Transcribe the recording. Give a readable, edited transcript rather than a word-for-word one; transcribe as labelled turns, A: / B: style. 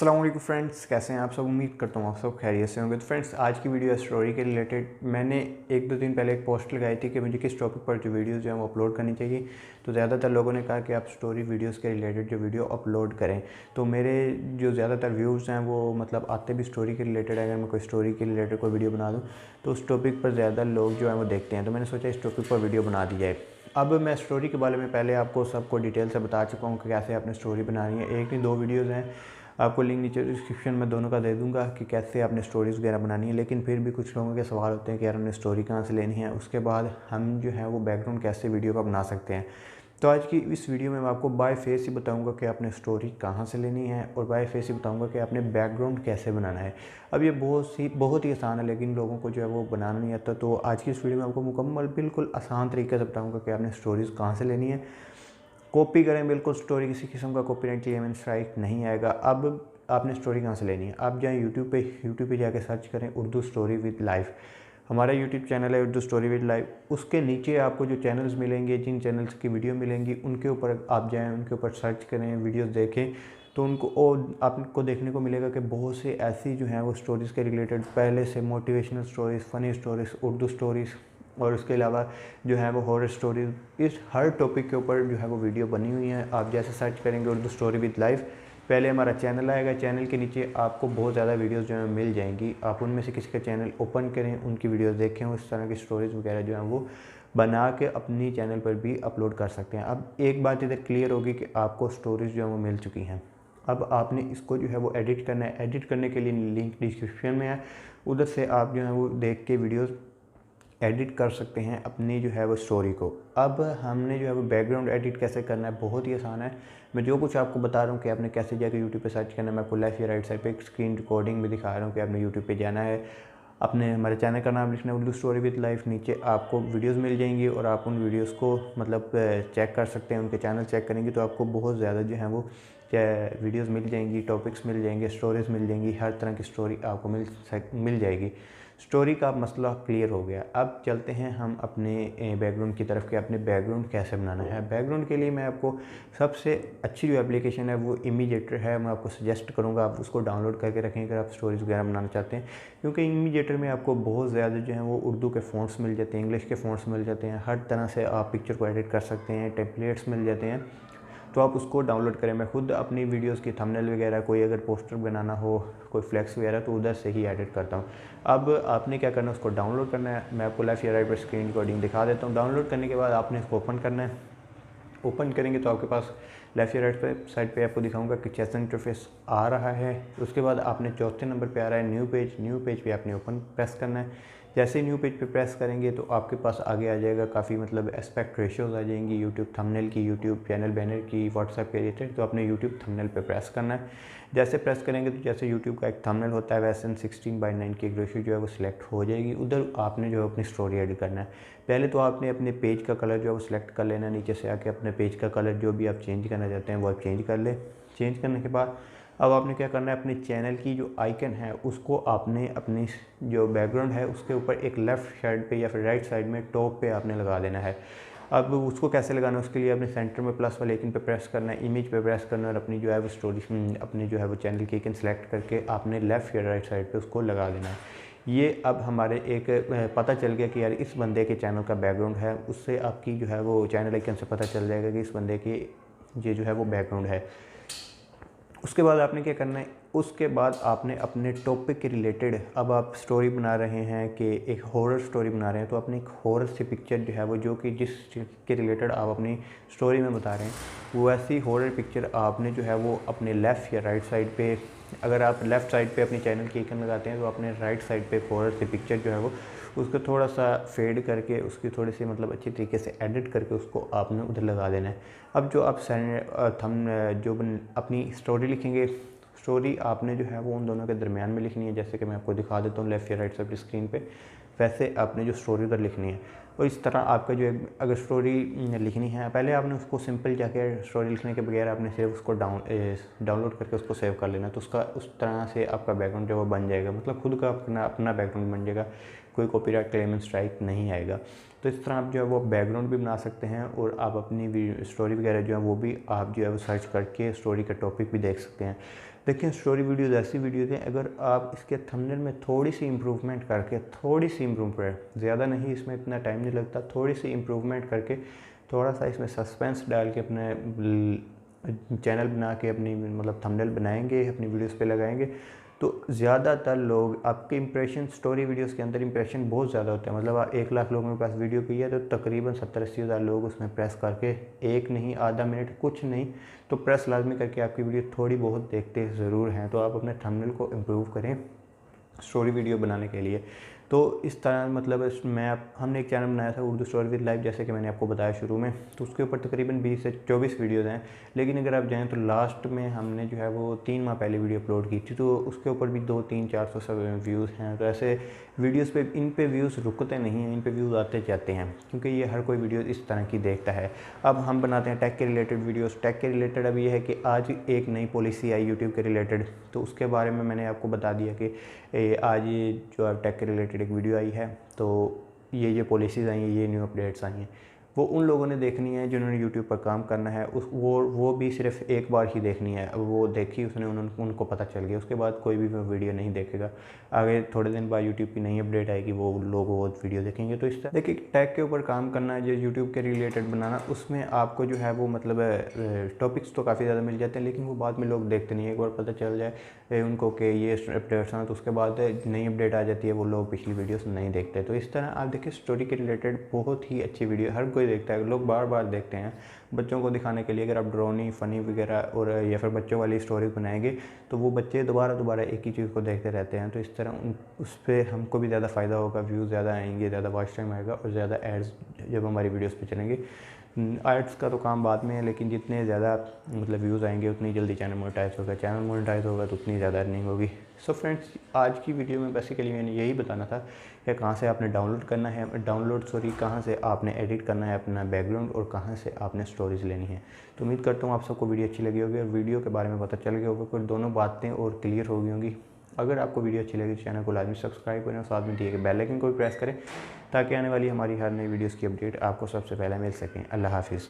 A: अस्सलाम वालेकुम फ्रेंड्स, कैसे हैं आप सब। उम्मीद करता हूँ आप सब खैरियत से होंगे। तो फ्रेंड्स, आज की वीडियो स्टोरी के रिलेटेड मैंने 1-2 दिन पहले एक पोस्ट लगाई थी कि मुझे किस टॉपिक पर जो वीडियोस जो हैं वो अपलोड करनी चाहिए। तो ज़्यादातर लोगों ने कहा कि आप स्टोरी वीडियोस के रिलेटेड जो वीडियो अपलोड करें। तो मेरे जो ज़्यादातर व्यूज़ हैं वो मतलब आते भी स्टोरी के रिलेटेड। अगर मैं कोई स्टोरी के रिलेटेड कोई वीडियो बना दूँ तो उस टॉपिक पर ज़्यादा लोग जो हैं वो देखते हैं। तो मैंने सोचा इस टॉपिक पर वीडियो बना दी जाए। अब मैं स्टोरी के बारे में पहले आपको सबको डिटेल से बता चुका हूँ कि कैसे आपने स्टोरी बनानी है। एक नहीं 2 वीडियोज़ हैं, आपको लिंक नीचे डिस्क्रिप्शन में दोनों का दे दूंगा कि कैसे आपने स्टोरीज़ वगैरह बनानी है। लेकिन फिर भी कुछ लोगों के सवाल होते हैं कि यार हमने स्टोरी कहाँ से लेनी है, उसके बाद हम जो है वो बैकग्राउंड कैसे वीडियो का बना सकते हैं। तो आज की इस वीडियो में मैं आपको बाय फेस ही बताऊंगा कि आपने स्टोरी कहाँ से लेनी है और बाय फेस ही बताऊंगा कि आपने बैकग्राउंड कैसे बनाना है। अब ये बहुत ही आसान है, लेकिन लोगों को जो है वो बनाना नहीं आता। तो आज की इस वीडियो में आपको मुकम्मल बिल्कुल आसान तरीके से बताऊँगा कि आपने स्टोरीज़ कहाँ से लेनी है। कॉपी करें बिल्कुल स्टोरी, किसी किस्म का कॉपीराइट क्लेम स्ट्राइक नहीं आएगा। अब आपने स्टोरी कहाँ से लेनी है, आप जाएँ यूट्यूब पे जाके सर्च करें उर्दू स्टोरी विद लाइफ। हमारा यूट्यूब चैनल है उर्दू स्टोरी विद लाइफ। उसके नीचे आपको जो चैनल्स मिलेंगे, जिन चैनल्स की वीडियो मिलेंगी, उनके ऊपर आप जाएँ, उनके ऊपर सर्च करें, वीडियोस देखें। तो उनको और आपको देखने को मिलेगा कि बहुत से ऐसी जो हैं वो स्टोरीज़ के रिलेटेड पहले से motivational stories, funny stories, Urdu stories और उसके अलावा जो है वो हॉरर स्टोरीज़, इस हर टॉपिक के ऊपर जो है वो वीडियो बनी हुई है। आप जैसे सर्च करेंगे उर्दू स्टोरी विद लाइफ, पहले हमारा चैनल आएगा, चैनल के नीचे आपको बहुत ज़्यादा वीडियोस जो है मिल जाएंगी। आप उनमें से किसी का चैनल ओपन करें, उनकी वीडियोस देखें, उस तरह की स्टोरीज़ वगैरह जो हैं वो बना के अपनी चैनल पर भी अपलोड कर सकते हैं। अब एक बात इधर क्लियर होगी कि आपको स्टोरीज़ जो है वो मिल चुकी हैं। अब आपने इसको जो है वो एडिट करना है। एडिट करने के लिए लिंक डिस्क्रिप्शन में है, उधर से आप जो है वो देख के वीडियोज़ एडिट कर सकते हैं अपनी जो है वो स्टोरी को। अब हमने जो है वो बैकग्राउंड एडिट कैसे करना है, बहुत ही आसान है। मैं जो कुछ आपको बता रहा हूँ कि आपने कैसे जाकर यूट्यूब पे सर्च करना है, मैं आपको लेफ्ट या राइट साइड पे एक स्क्रीन रिकॉर्डिंग में दिखा रहा हूँ कि आपने यूट्यूब पे जाना है, अपने हमारे चैनल का नाम लिखना है उर्दू स्टोरी विद लाइफ। नीचे आपको वीडियोस मिल जाएंगी और आप उन वीडियोस को मतलब चेक कर सकते हैं। उनके चैनल चेक करेंगे तो आपको बहुत ज़्यादा जो है वो वीडियोस मिल जाएंगी, टॉपिक्स मिल जाएंगे, स्टोरीज़ मिल जाएंगी, हर तरह की स्टोरी आपको मिल जाएगी। स्टोरी का मसला क्लियर हो गया। अब चलते हैं हम अपने बैकग्राउंड की तरफ कि अपने बैकग्राउंड कैसे बनाना है। बैकग्राउंड के लिए मैं आपको सबसे अच्छी जो एप्लीकेशन है वो इमीडिएटर है, मैं आपको सजेस्ट करूँगा आप उसको डाउनलोड करके रखें अगर आप स्टोरीज़ वगैरह बनाना चाहते हैं। क्योंकि इमीडिएटर में आपको बहुत ज़्यादा जो है वो उर्दू के फ़ॉन्ट्स मिल जाते हैं, इंग्लिश के फ़ॉन्ट्स मिल जाते हैं, हर तरह से आप पिक्चर को एडिट कर सकते हैं, टेम्पलेट्स मिल जाते हैं। तो आप उसको डाउनलोड करें। मैं खुद अपनी वीडियोस की थंबनेल वगैरह, कोई अगर पोस्टर बनाना हो, कोई फ्लेक्स वगैरह, तो उधर से ही एडिट करता हूँ। अब आपने क्या करना है, उसको डाउनलोड करना है। मैं आपको लेफ्ट या राइट पर स्क्रीन रिकॉर्डिंग दिखा देता हूँ। डाउनलोड करने के बाद आपने इसको ओपन करना है। ओपन करेंगे तो आपके पास लेफ्ट या राइट पे साइड पे आपको दिखाऊंगा कि चेस्ट इंटरफेस आ रहा है। उसके बाद आपने चौथे नंबर पे आ रहा है न्यू पेज पे आपने ओपन प्रेस करना है। जैसे ही न्यू पेज पे प्रेस करेंगे तो आपके पास आगे आ जाएगा काफ़ी मतलब एस्पेक्ट रेशियोज़ आ जाएंगी यूट्यूब थंबनेल की, यूट्यूब चैनल बैनर की, व्हाट्सएप के रिलेटेड। तो आपने यूट्यूब थंबनेल पे प्रेस करना है। जैसे प्रेस करेंगे तो जैसे यूट्यूब का एक थंबनेल होता है वैसे 16:9 की एक रेशियो जो है वो सिलेक्ट हो जाएगी। उधर आपने जो है अपनी स्टोरी एडिट करना है। पहले तो आपने अपने पेज का कलर जो है वो सिलेक्ट कर लेना। नीचे से आके अपने पेज का कलर जो भी आप चेंज करना चाहते हैं वो आप चेंज कर लें। चेंज करने के बाद अब आपने क्या करना है, अपने चैनल की जो आइकन है उसको आपने अपनी जो बैकग्राउंड है उसके ऊपर एक लेफ़्ट साइड पे या फिर राइट साइड में टॉप पे आपने लगा देना है। अब उसको कैसे लगाना है, उसके लिए आपने सेंटर में प्लस वाले आइकन पे प्रेस करना है, इमेज पे प्रेस करना है और अपनी जो है वो स्टोरी अपनी जो है वो चैनल की आइकन सेलेक्ट करके आपने लेफ़्ट या राइट साइड पे उसको लगा देना है। ये अब हमारे एक पता चल गया कि यार इस बंदे के चैनल का बैकग्राउंड है। उससे आपकी जो है वो चैनल आइकन से पता चल जाएगा कि इस बंदे की ये जो है वो बैकग्राउंड है। उसके बाद आपने क्या करना है, उसके बाद आपने अपने टॉपिक के रिलेटेड, अब आप स्टोरी बना रहे हैं कि एक हॉरर स्टोरी बना रहे हैं, तो अपनी एक हॉरर सी पिक्चर जो है वो जो कि जिस के रिलेटेड आप अपनी स्टोरी में बता रहे हैं वो ऐसी हॉरर पिक्चर आपने जो है वो अपने लेफ़्ट या राइट साइड पे, अगर आप लेफ़्ट साइड पे अपनी चैनल की आइकन लगाते हैं तो अपने राइट साइड पे हॉरर सी पिक्चर जो है वो उसको थोड़ा सा फेड करके उसकी थोड़ी सी मतलब अच्छी तरीके से एडिट करके उसको आपने उधर लगा देना है। अब जो आप अपनी स्टोरी लिखेंगे, स्टोरी आपने जो है वो उन दोनों के दरमियान में लिखनी है। जैसे कि मैं आपको दिखा देता हूँ लेफ़्ट या राइट साइड स्क्रीन पे, वैसे आपने जो स्टोरी उधर लिखनी है। और इस तरह आपका जो अगर स्टोरी लिखनी है, पहले आपने उसको सिंपल जाके स्टोरी लिखने के बगैर आपने सिर्फ उसको डाउनलोड करके उसको सेव कर लेना। तो उसका उस तरह से आपका बैकग्राउंड जो वो बन जाएगा, मतलब खुद का अपना बैकग्राउंड बन जाएगा, कोई कॉपीराइट क्लेम स्ट्राइक नहीं आएगा। तो इस तरह आप जो है वो बैकग्राउंड भी बना सकते हैं और आप अपनी स्टोरी वगैरह जो है वो भी आप जो है वो सर्च करके स्टोरी का टॉपिक भी देख सकते हैं। देखिए स्टोरी वीडियोज़ ऐसी वीडियोज़ हैं, अगर आप इसके थंबनेल में थोड़ी सी इम्प्रूवमेंट करके, थोड़ी सी इम्प्रूवमेंट, ज़्यादा नहीं, इसमें इतना टाइम नहीं लगता, थोड़ी सी इम्प्रूवमेंट करके, थोड़ा सा इसमें सस्पेंस डाल के अपने चैनल बना के अपनी मतलब थंबनेल बनाएंगे, अपनी वीडियोस पे लगाएंगे, तो ज़्यादातर लोग आपके इंप्रेशन, स्टोरी वीडियोस के अंदर इंप्रेशन बहुत ज़्यादा होते हैं। मतलब 1 लाख लोगों के पास वीडियो की है तो तकरीबन 70-80 हज़ार लोग उसमें प्रेस करके, एक नहीं, आधा मिनट, कुछ नहीं तो प्रेस लाजमी करके आपकी वीडियो थोड़ी बहुत देखते ज़रूर हैं। तो आप अपने थंबनेल को इम्प्रूव करें स्टोरी वीडियो बनाने के लिए। तो इस तरह मतलब हमने एक चैनल बनाया था उर्दू स्टोरी विद लाइफ, जैसे कि मैंने आपको बताया शुरू में, तो उसके ऊपर तकरीबन 20 से 24 वीडियोज़ हैं। लेकिन अगर आप जाएँ तो लास्ट में हमने जो है वो 3 माह पहले वीडियो अपलोड की थी, तो उसके ऊपर भी 200-300-400 सब व्यूज़ हैं। तो ऐसे वीडियोज़ पे, इन पे व्यूज़ रुकते नहीं हैं, इन पे व्यूज़ आते जाते हैं, क्योंकि ये हर कोई वीडियो इस तरह की देखता है। अब हम बनाते हैं टेक के रिलेटेड वीडियोज़। टेक के रिलेटेड अब ये है कि आज एक नई पॉलिसी आई यूट्यूब के रिलेटेड, तो उसके बारे में मैंने आपको बता दिया कि आज ये जो है टेक के रिलेटेड एक वीडियो आई है, तो ये पॉलिसीज़ आई हैं, ये न्यू अपडेट्स आई हैं। वो उन लोगों ने देखनी है जिन्होंने यूट्यूब पर काम करना है, वो भी सिर्फ एक बार ही देखनी है। अब वो देखी उसने, उनको पता चल गया, उसके बाद कोई भी वो वीडियो नहीं देखेगा। आगे थोड़े दिन बाद यूट्यूब की नई अपडेट आएगी, वो लोग वो वीडियो देखेंगे। तो इस तरह देखिए, टैग के ऊपर काम करना है, जो यूट्यूब के रिलेटेड बनाना, उसमें आपको जो है वो मतलब टॉपिक्स तो काफ़ी ज़्यादा मिल जाते हैं, लेकिन वो बाद में लोग देखते नहीं है। एक बार पता चल जाए उनको कि ये अपडेट्स हैं, तो उसके बाद नई अपडेट आ जाती है, वो लोग पिछली वीडियोस नहीं देखते। तो इस तरह आप देखिए, स्टोरी के रिलेटेड बहुत ही अच्छी वीडियो हर कोई देखता है, लोग बार बार देखते हैं। बच्चों को दिखाने के लिए अगर आप ड्रोनी, फ़नी वगैरह और या फिर बच्चों वाली स्टोरी बनाएंगे, तो वो बच्चे दोबारा एक ही चीज़ को देखते रहते हैं। तो इस तरह उस पर हमको भी ज़्यादा फ़ायदा होगा, व्यूज़ ज़्यादा आएंगे, ज़्यादा वॉच टाइम आएगा और ज़्यादा एड्स जब हमारी वीडियोस पे चलेंगे। एड्स का तो काम बाद में है, लेकिन जितने ज़्यादा मतलब व्यूज़ आएंगे उतनी जल्दी चैनल मोनेटाइज होगा, चैनल मोनेटाइज होगा तो उतनी ज़्यादा अर्निंग होगी। सो फ्रेंड्स, आज की वीडियो में बेसिकली मैंने यही बताना था कि कहाँ से आपने डाउनलोड करना है, कहाँ से आपने एडिट करना है अपना बैकग्राउंड, और कहाँ से आपने स्टोरीज़ लेनी है। तो उम्मीद करता हूँ आप सबको वीडियो अच्छी लगी होगी और वीडियो के बारे में पता चल गया होगा, फिर दोनों बातें और क्लियर हो गई होंगी। अगर आपको वीडियो अच्छी लगी तो चैनल को लाजमी सब्सक्राइब करें और साथ में दिए गए बेल आइकन को भी प्रेस करें, ताकि आने वाली हमारी हर नई वीडियोज़ की अपडेट आपको सबसे पहले मिल सकें। अल्लाह हाफिज़।